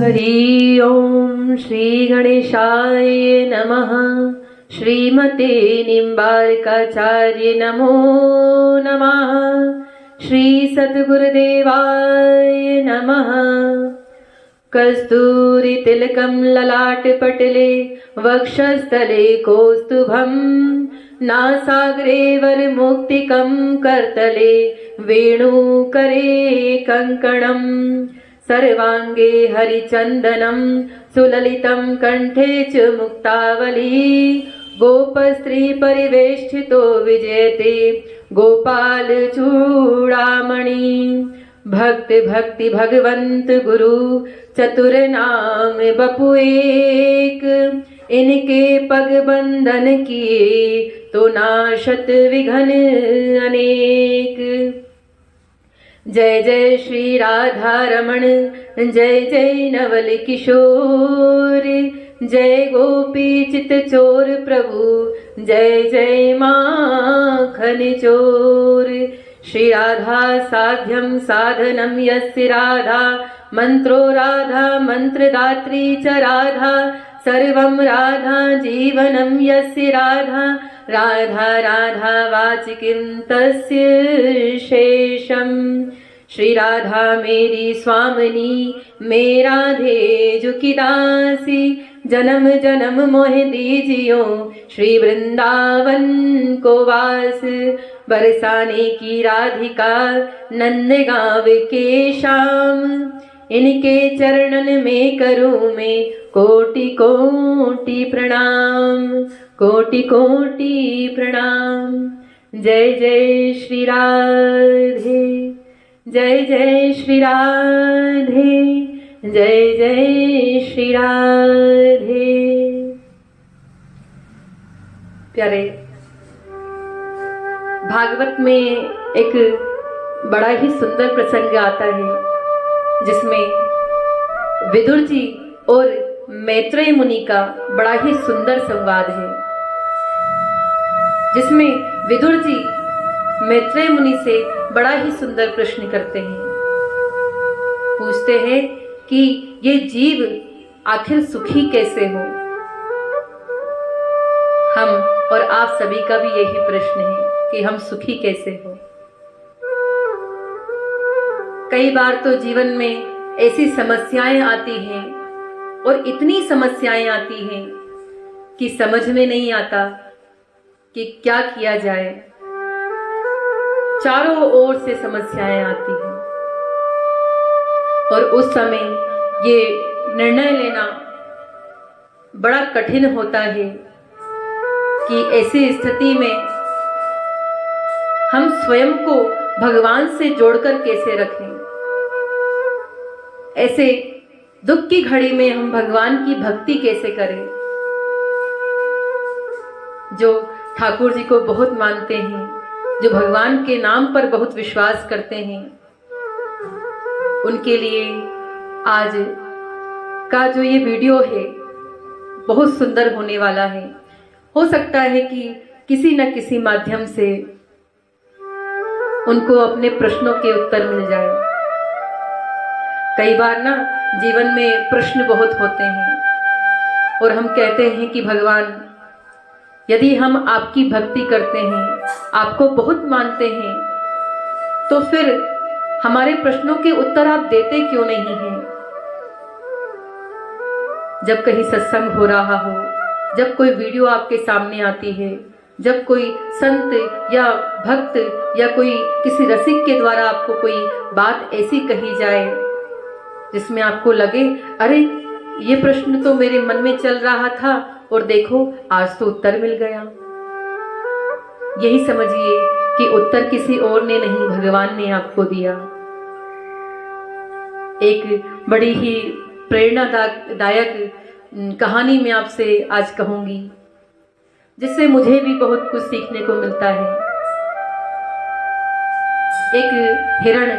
हरि ओम श्री गणेशाय नमः। श्रीमते निम्बार्काचार्य नमो नमः। श्री सद्गुरुदेवाय नमः। कस्तूरी तिलकं ललाटपटले वक्षस्थले कौस्तुभं नासाग्रे वरमुक्तिकं करतले वेणुकरे कङ्कणम् सर्वांगे हरिचंदनं सुललितं कंठे च मुक्तावली गोपस्त्री परिवेष्टितो विजयते गोपाल चूड़ामणि। भक्त भक्ति भगवंत गुरु चतुर नाम बपु एक इनके पग बंधन किए तो नाशत विघन अनेक। जय जय श्री राधा रमण जय जय नवल किशोर जय गोपी चित चोर प्रभु जय जय माखन चोर। श्री राधा साध्यं साधनं यस्य राधा मंत्रो राधा मंत्रदात्री च राधा सर्वं राधा जीवनं यस्य राधा राधा राधा वाचिकीं तस्य शेषम्। श्री राधा मेरी स्वामिनी मैं राधे जुकी दासी जन्म जन्म मोह दीजियो श्री वृंदावन को वास। बरसाने की राधिका नंदगांव के श्याम इनके चरणन में करूं मैं कोटि कोटि प्रणाम कोटि कोटि प्रणाम। जय जय श्री राधे जय जय श्री राधे जय जय श्री राधे। प्यारे, भागवत में एक बड़ा ही सुंदर प्रसंग आता है जिसमें विदुर जी और मैत्रेय मुनि का बड़ा ही सुंदर संवाद है, जिसमें विदुर जी मैत्रेय मुनि से बड़ा ही सुंदर प्रश्न करते हैं। पूछते हैं कि ये जीव आखिर सुखी कैसे हो। हम और आप सभी का भी यही प्रश्न है कि हम सुखी कैसे हो। कई बार तो जीवन में ऐसी समस्याएं आती हैं और इतनी समस्याएं आती हैं कि समझ में नहीं आता कि क्या किया जाए। चारों ओर से समस्याएं आती हैं और उस समय ये निर्णय लेना बड़ा कठिन होता है कि ऐसी स्थिति में हम स्वयं को भगवान से जोड़कर कैसे रखें। ऐसे दुख की घड़ी में हम भगवान की भक्ति कैसे करें। जो ठाकुर जी को बहुत मानते हैं, जो भगवान के नाम पर बहुत विश्वास करते हैं, उनके लिए आज का जो ये वीडियो है बहुत सुंदर होने वाला है। हो सकता है कि किसी न किसी माध्यम से उनको अपने प्रश्नों के उत्तर मिल जाए। कई बार ना जीवन में प्रश्न बहुत होते हैं और हम कहते हैं कि भगवान, यदि हम आपकी भक्ति करते हैं, आपको बहुत मानते हैं, तो फिर हमारे प्रश्नों के उत्तर आप देते क्यों नहीं हैं। जब कहीं सत्संग हो रहा हो, जब कोई वीडियो आपके सामने आती है, जब कोई संत या भक्त या कोई किसी रसिक के द्वारा आपको कोई बात ऐसी कही जाए जिसमें आपको लगे, अरे ये प्रश्न तो मेरे मन में चल रहा था और देखो आज तो उत्तर मिल गया। यही समझिए कि उत्तर किसी और ने नहीं, भगवान ने आपको दिया। एक बड़ी ही प्रेरणादायक कहानी मैं आपसे आज कहूंगी, जिससे मुझे भी बहुत कुछ सीखने को मिलता है। एक हिरण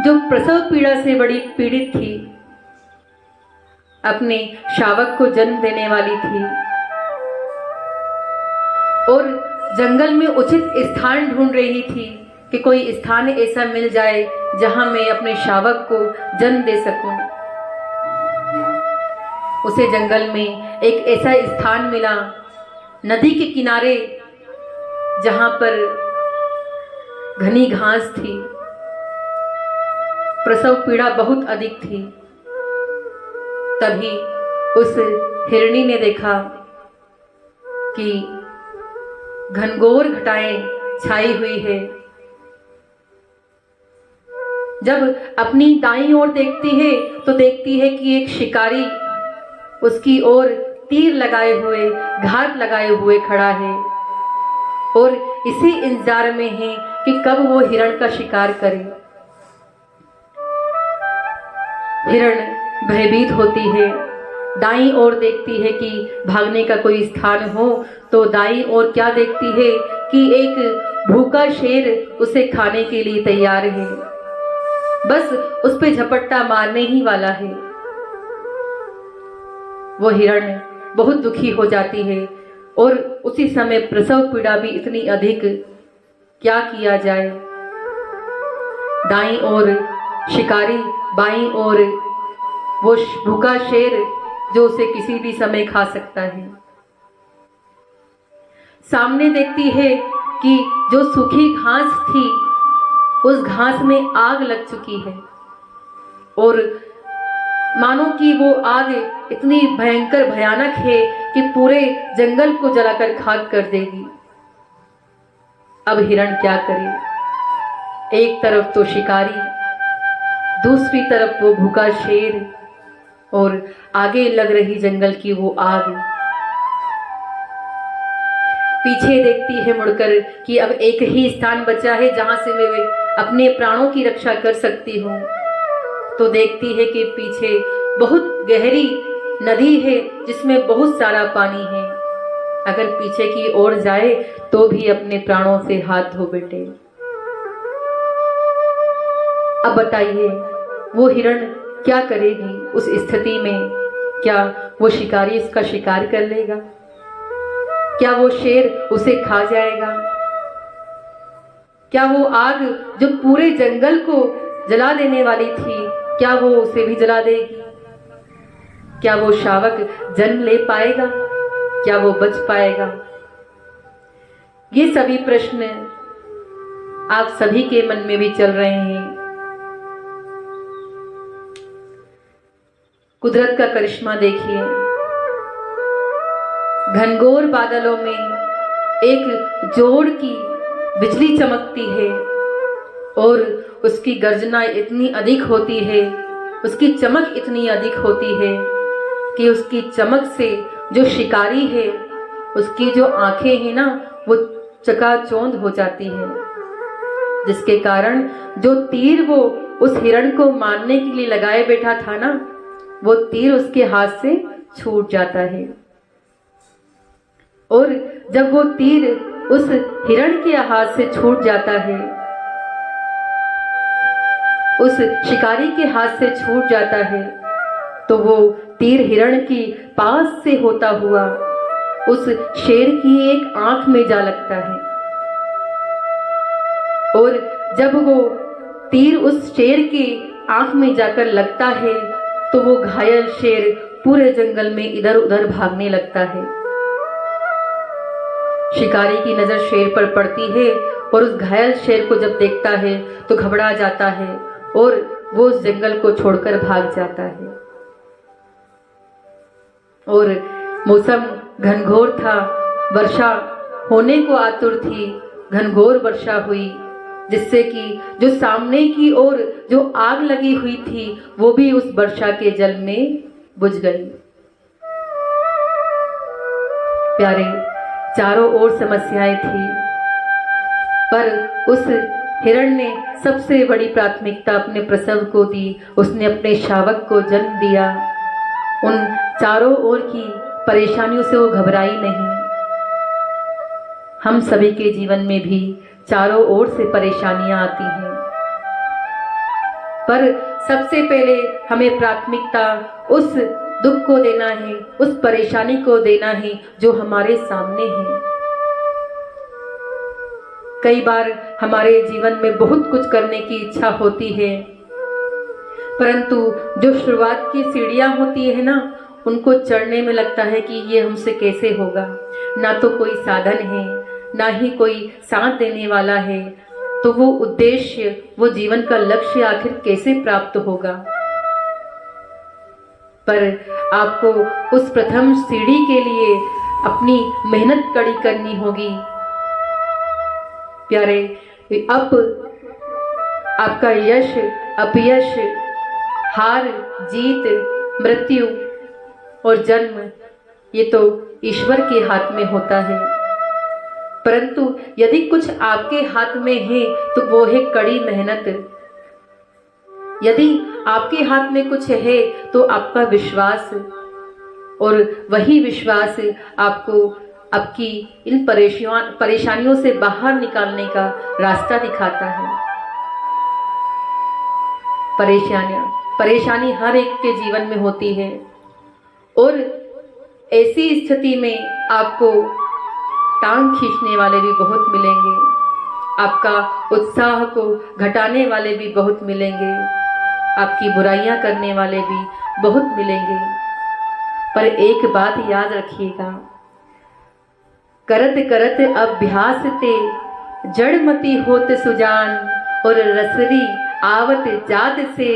जो प्रसव पीड़ा से बड़ी पीड़ित थी, अपने शावक को जन्म देने वाली थी और जंगल में उचित स्थान ढूंढ रही थी कि कोई स्थान ऐसा मिल जाए जहां मैं अपने शावक को जन्म दे सकूं। उसे जंगल में एक ऐसा स्थान मिला, नदी के किनारे, जहां पर घनी घास थी, प्रसव पीड़ा बहुत अधिक थी। तभी उस हिरणी ने देखा कि घनघोर घटाएं छाई हुई है। जब अपनी दाईं ओर देखती है तो देखती है कि एक शिकारी उसकी ओर तीर लगाए हुए, घात लगाए हुए खड़ा है और इसी इंतजार में है कि कब वो हिरण का शिकार करे। हिरण भयभीत होती है, दाईं ओर देखती है कि भागने का कोई स्थान हो, तो दाईं ओर क्या देखती है कि एक भूखा शेर उसे खाने के लिए तैयार है, बस उस पे झपट्टा मारने ही वाला है। वो हिरण बहुत दुखी हो जाती है और उसी समय प्रसव पीड़ा भी इतनी अधिक, क्या किया जाए। दाईं ओर शिकारी, बाईं ओर वो भूखा शेर जो उसे किसी भी समय खा सकता है। सामने देखती है कि जो सूखी घास थी उस घास में आग लग चुकी है और मानो कि वो आग इतनी भयंकर भयानक है कि पूरे जंगल को जलाकर खाक कर देगी। अब हिरण क्या करे? एक तरफ तो शिकारी, दूसरी तरफ वो भूखा शेर और आगे लग रही जंगल की वो आग। पीछे देखती है मुड़कर कि अब एक ही स्थान बचा है जहां से मैं अपने प्राणों की रक्षा कर सकती हूँ। तो देखती है कि पीछे बहुत गहरी नदी है जिसमें बहुत सारा पानी है। अगर पीछे की ओर जाए तो भी अपने प्राणों से हाथ धो बैठे। अब बताइए वो हिरण क्या करेगी उस स्थिति में? क्या वो शिकारी इसका शिकार कर लेगा? क्या वो शेर उसे खा जाएगा? क्या वो आग जो पूरे जंगल को जला देने वाली थी, क्या वो उसे भी जला देगी? क्या वो शावक जन्म ले पाएगा? क्या वो बच पाएगा? ये सभी प्रश्न आप सभी के मन में भी चल रहे हैं। कुदरत का करिश्मा देखिए, घनघोर बादलों में एक जोड़ की बिजली चमकती है और उसकी गर्जना इतनी अधिक होती है, उसकी चमक इतनी अधिक होती है कि उसकी चमक से जो शिकारी है उसकी जो आंखें हैं ना वो चकाचौंध हो जाती है, जिसके कारण जो तीर वो उस हिरण को मारने के लिए लगाए बैठा था ना, वो तीर उसके हाथ से छूट जाता है। और जब वो तीर उस हिरण के हाथ से छूट जाता है, उस शिकारी के हाथ से छूट जाता है, तो वो तीर हिरण की पास से होता हुआ उस शेर की एक आंख में जा लगता है। और जब वो तीर उस शेर की आंख में जाकर लगता है तो वो घायल शेर पूरे जंगल में इधर उधर भागने लगता है। शिकारी की नजर शेर पर पड़ती है और उस घायल शेर को जब देखता है तो घबरा जाता है और वो उस जंगल को छोड़कर भाग जाता है। और मौसम घनघोर था, वर्षा होने को आतुर थी। घनघोर वर्षा हुई जिससे कि जो सामने की ओर जो आग लगी हुई थी वो भी उस वर्षा के जल में बुझ गई। प्यारे, चारों ओर समस्याएं थी, पर उस हिरण ने सबसे बड़ी प्राथमिकता अपने प्रसव को दी। उसने अपने शावक को जन्म दिया। उन चारों ओर की परेशानियों से वो घबराई नहीं। हम सभी के जीवन में भी चारों ओर से परेशानियां आती हैं, पर सबसे पहले हमें प्राथमिकता उस दुख को देना है, उस परेशानी को देना है जो हमारे सामने है। कई बार हमारे जीवन में बहुत कुछ करने की इच्छा होती है, परंतु जो शुरुआत की सीढ़ियां होती है ना, उनको चढ़ने में लगता है कि ये हमसे कैसे होगा, ना तो कोई साधन है, ना ही कोई साथ देने वाला है, तो वो उद्देश्य, वो जीवन का लक्ष्य आखिर कैसे प्राप्त होगा। पर आपको उस प्रथम सीढ़ी के लिए अपनी मेहनत कड़ी करनी होगी। प्यारे, अब आपका यश अपयश, हार जीत, मृत्यु और जन्म, ये तो ईश्वर के हाथ में होता है। परंतु यदि कुछ आपके हाथ में है तो वो है कड़ी मेहनत। यदि आपके हाथ में कुछ है तो आपका विश्वास, और वही विश्वास आपको आपकी इन परेशानियों से बाहर निकालने का रास्ता दिखाता है। परेशानी हर एक के जीवन में होती है, और ऐसी स्थिति में आपको टांग खींचने वाले भी बहुत मिलेंगे, आपका उत्साह को घटाने वाले भी बहुत मिलेंगे, आपकी बुराइयां करने वाले भी बहुत मिलेंगे। पर एक बात याद रखिएगा, करत करत अभ्यास ते जड़मती होत सुजान, और रसरी आवत जात से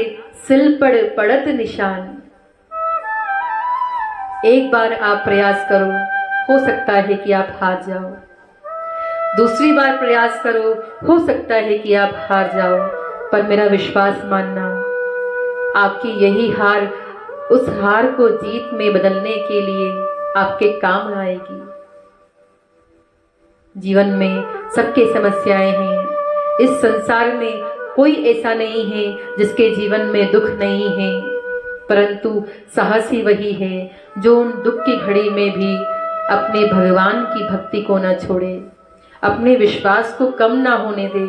सिल पड़त निशान। एक बार आप प्रयास करो, हो सकता है कि आप हार जाओ। दूसरी बार प्रयास करो, हो सकता है कि आप हार जाओ। पर मेरा विश्वास मानना, आपकी यही हार उस हार को जीत में बदलने के लिए आपके काम आएगी। जीवन में सबके समस्याएं हैं। इस संसार में कोई ऐसा नहीं है जिसके जीवन में दुख नहीं है, परंतु साहसी वही है जो उन दुख की घड़ी में भी अपने भगवान की भक्ति को न छोड़े, अपने विश्वास को कम ना होने दे,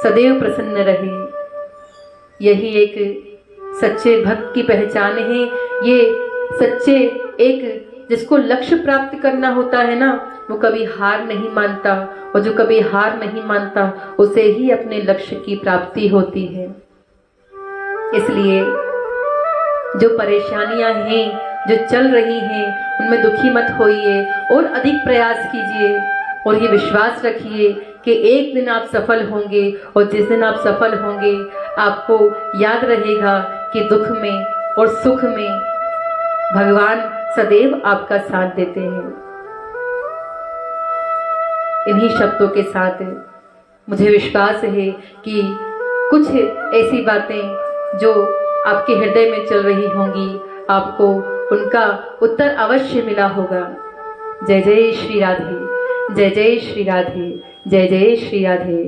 सदैव प्रसन्न रहे। यही एक सच्चे भक्त की पहचान है। ये सच्चे एक जिसको लक्ष्य प्राप्त करना होता है ना, वो कभी हार नहीं मानता, और जो कभी हार नहीं मानता उसे ही अपने लक्ष्य की प्राप्ति होती है। इसलिए जो परेशानियां हैं, जो चल रही हैं, उनमें दुखी मत होइए और अधिक प्रयास कीजिए, और ये विश्वास रखिए कि एक दिन आप सफल होंगे, और जिस दिन आप सफल होंगे आपको याद रहेगा कि दुख में और सुख में भगवान सदैव आपका साथ देते हैं। इन्हीं शब्दों के साथ मुझे विश्वास है कि कुछ ऐसी बातें जो आपके हृदय में चल रही होंगी, आपको उनका उत्तर अवश्य मिला होगा। जय जय श्री राधे, जय जय श्री राधे, जय जय श्री राधे।